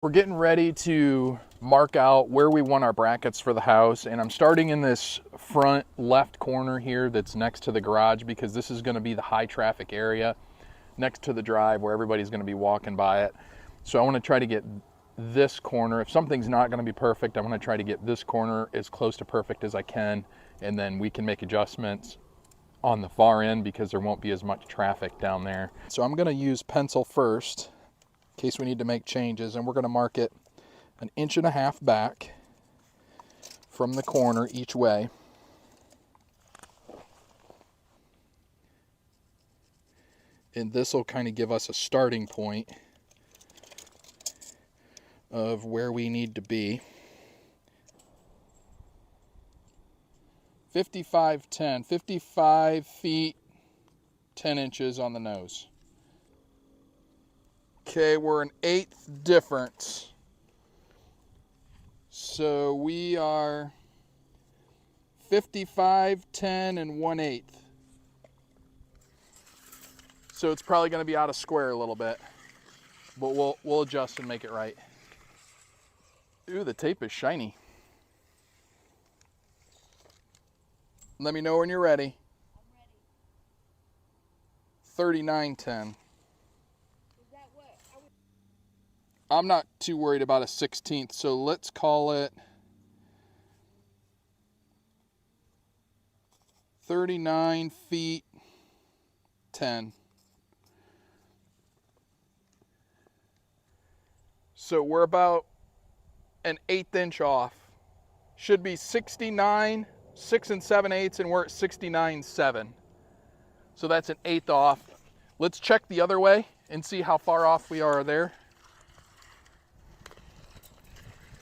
We're getting ready to mark out where we want our brackets for the house, and I'm starting in this front left corner here that's next to the garage because this is going to be the high traffic area next to the drive where everybody's going to be walking by it. So I want to try to get this corner. If something's not going to be perfect, I want to try to get this corner as close to perfect as I can, and then we can make adjustments on the far end because there won't be as much traffic down there. So I'm going to use pencil first in case we need to make changes, and we're going to mark it 1.5 inches back from the corner each way. And this will kind of give us a starting point of where we need to be. 55 feet 10 inches on the nose. Okay, we're 1/8 difference. So we are 55, 10, and 1/8. So it's probably going to be out of square a little bit, but we'll adjust and make it right. Ooh, the tape is shiny. Let me know when you're ready. I'm ready. 3910. Is that what? I'm not too worried about a 16th, so let's call it 39 feet 10. So we're about 1/8 inch off. Should be 69, 6 7/8, and we're at 69.7. So that's 1/8 off. Let's check the other way and see how far off we are there.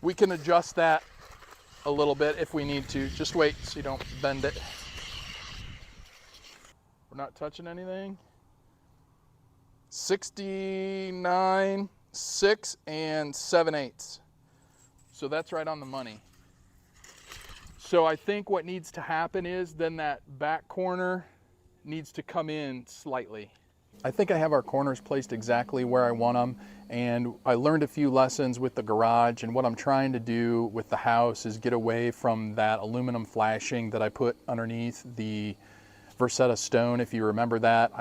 We can adjust that a little bit if we need to. Just wait so you don't bend it. We're not touching anything. 69, 6 7/8. So that's right on the money. So I think what needs to happen is then that back corner needs to come in slightly. I think I have our corners placed exactly where I want them, and I learned a few lessons with the garage, and what I'm trying to do with the house is get away from that aluminum flashing that I put underneath the Versetta stone. If you remember that,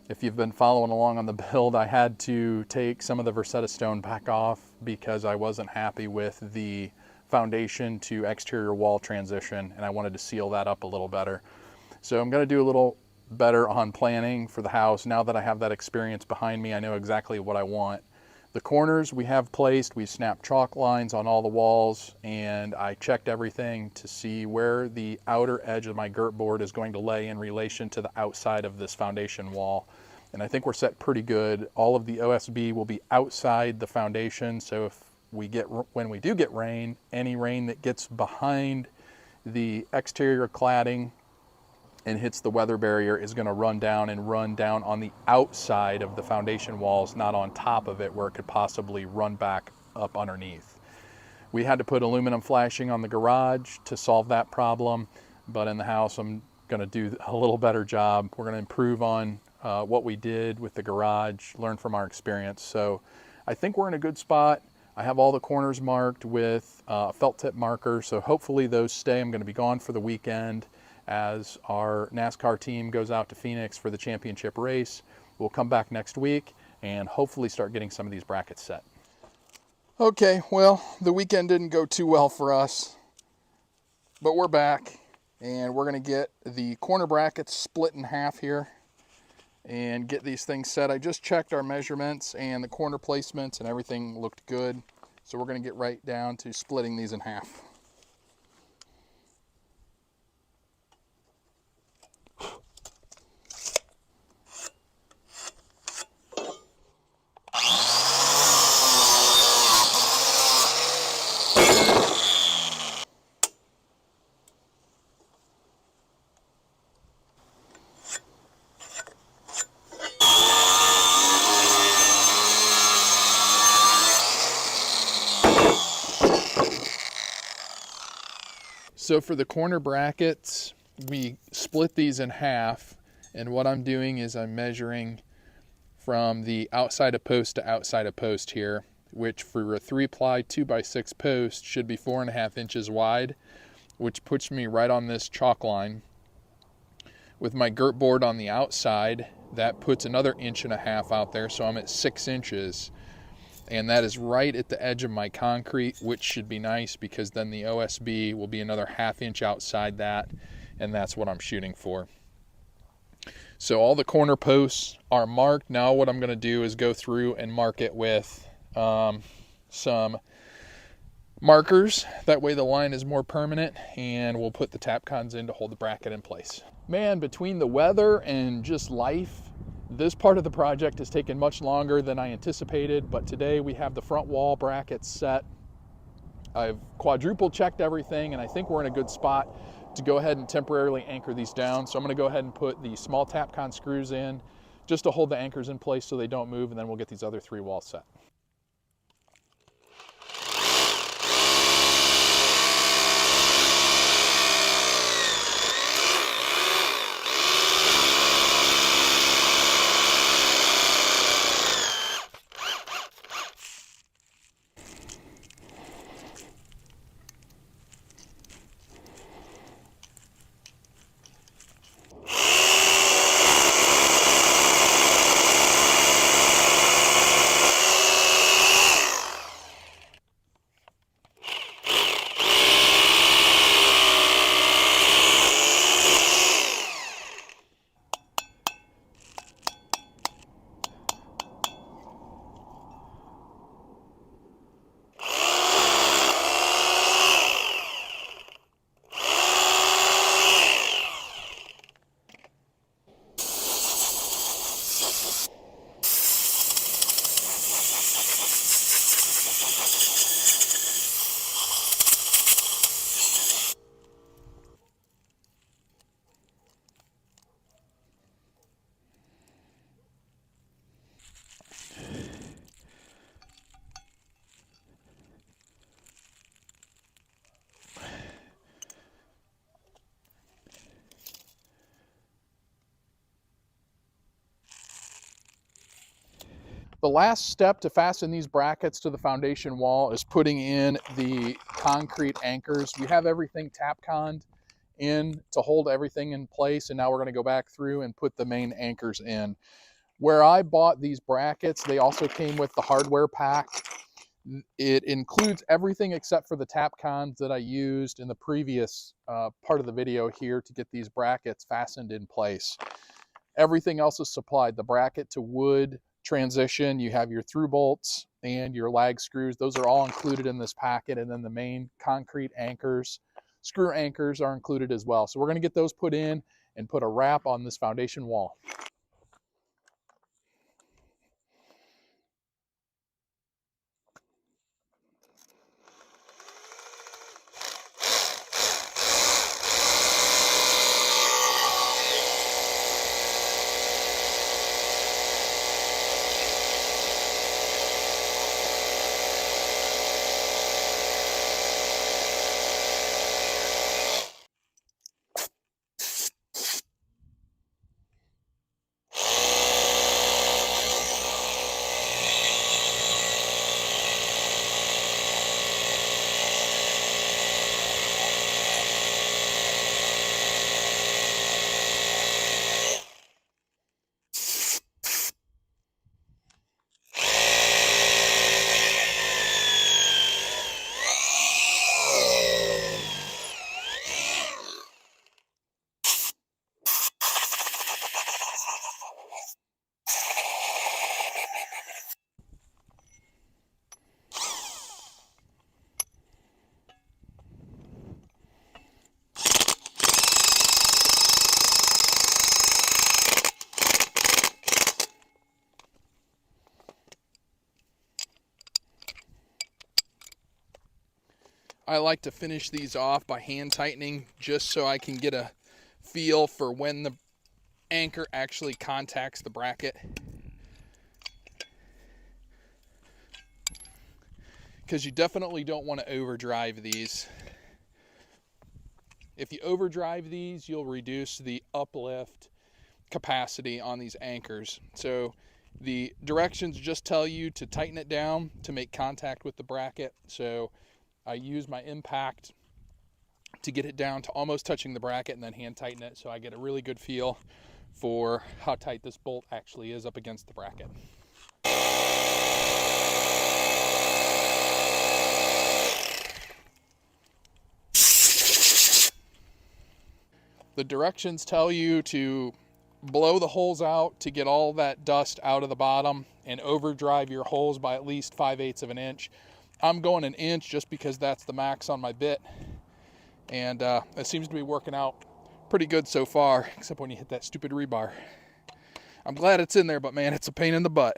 if you've been following along on the build, I had to take some of the Versetta stone back off because I wasn't happy with the foundation to exterior wall transition, and I wanted to seal that up a little better. So I'm going to do a little better on planning for the house. Now that I have that experience behind me, I know exactly what I want. The corners we have placed, we snapped chalk lines on all the walls, and I checked everything to see where the outer edge of my girt board is going to lay in relation to the outside of this foundation wall. And I think we're set pretty good. All of the OSB will be outside the foundation, so when we do get rain, any rain that gets behind the exterior cladding and hits the weather barrier is going to run down on the outside of the foundation walls, not on top of it where it could possibly run back up underneath. We had to put aluminum flashing on the garage to solve that problem, but in the house I'm going to do a little better job. We're going to improve on what we did with the garage, learn from our experience. So I think we're in a good spot. I have all the corners marked with a felt tip marker, so hopefully those stay. I'm going to be gone for the weekend as our NASCAR team goes out to Phoenix for the championship race. We'll come back next week and hopefully start getting some of these brackets set. Okay, well, the weekend didn't go too well for us, but we're back and we're going to get the corner brackets split in half here and get these things set. I just checked our measurements and the corner placements and everything looked good. So we're going to get right down to splitting these in half. So for the corner brackets, we split these in half, and what I'm doing is I'm measuring from the outside of post to outside of post here. which for a 3-ply 2x6 post should be 4.5 inches wide, which puts me right on this chalk line. With my girt board on the outside, that puts another 1.5 inches out there, so I'm at 6 inches. And that is right at the edge of my concrete, which should be nice because then the OSB will be another 1/2 inch outside that, and that's what I'm shooting for. So all the corner posts are marked. Now what I'm going to do is go through and mark it with some markers. That way the line is more permanent, and we'll put the Tapcons in to hold the bracket in place. Man, between the weather and just life, this part of the project has taken much longer than I anticipated, but today we have the front wall brackets set. I've quadruple checked everything, and I think we're in a good spot to go ahead and temporarily anchor these down. So I'm going to go ahead and put the small Tapcon screws in just to hold the anchors in place so they don't move, and then we'll get these other 3 walls set. The last step to fasten these brackets to the foundation wall is putting in the concrete anchors. We have everything Tapconned in to hold everything in place, and now we're going to go back through and put the main anchors in. Where I bought these brackets, they also came with the hardware pack. It includes everything except for the Tapcons that I used in the previous part of the video here to get these brackets fastened in place. Everything else is supplied. The bracket to wood transition, you have your through bolts and your lag screws. Those are all included in this packet, and then the main concrete anchors, screw anchors are included as well. So we're going to get those put in and put a wrap on this foundation wall. I like to finish these off by hand tightening just so I can get a feel for when the anchor actually contacts the bracket. Because you definitely don't want to overdrive these. If you overdrive these, you'll reduce the uplift capacity on these anchors. So The directions just tell you to tighten it down to make contact with the bracket. So I use my impact to get it down to almost touching the bracket and then hand tighten it, so I get a really good feel for how tight this bolt actually is up against the bracket. The directions tell you to blow the holes out to get all that dust out of the bottom and overdrive your holes by at least 5/8 of an inch. I'm going an inch just because that's the max on my bit, and it seems to be working out pretty good so far, except when you hit that stupid rebar. I'm glad it's in there, but man, it's a pain in the butt.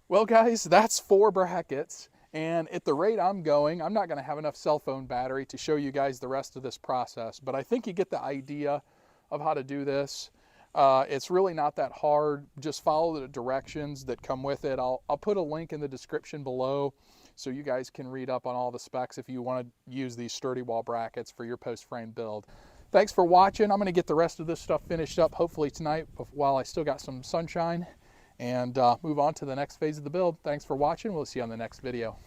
Well guys, that's 4 brackets, and at the rate I'm going, I'm not going to have enough cell phone battery to show you guys the rest of this process, but I think you get the idea of how to do this. It's really not that hard. Just follow the directions that come with it. I'll put a link in the description below so you guys can read up on all the specs if you want to use these sturdy wall brackets for your post frame build. Thanks for watching. I'm going to get the rest of this stuff finished up hopefully tonight while I still got some sunshine, and move on to the next phase of the build. Thanks for watching. We'll see you on the next video.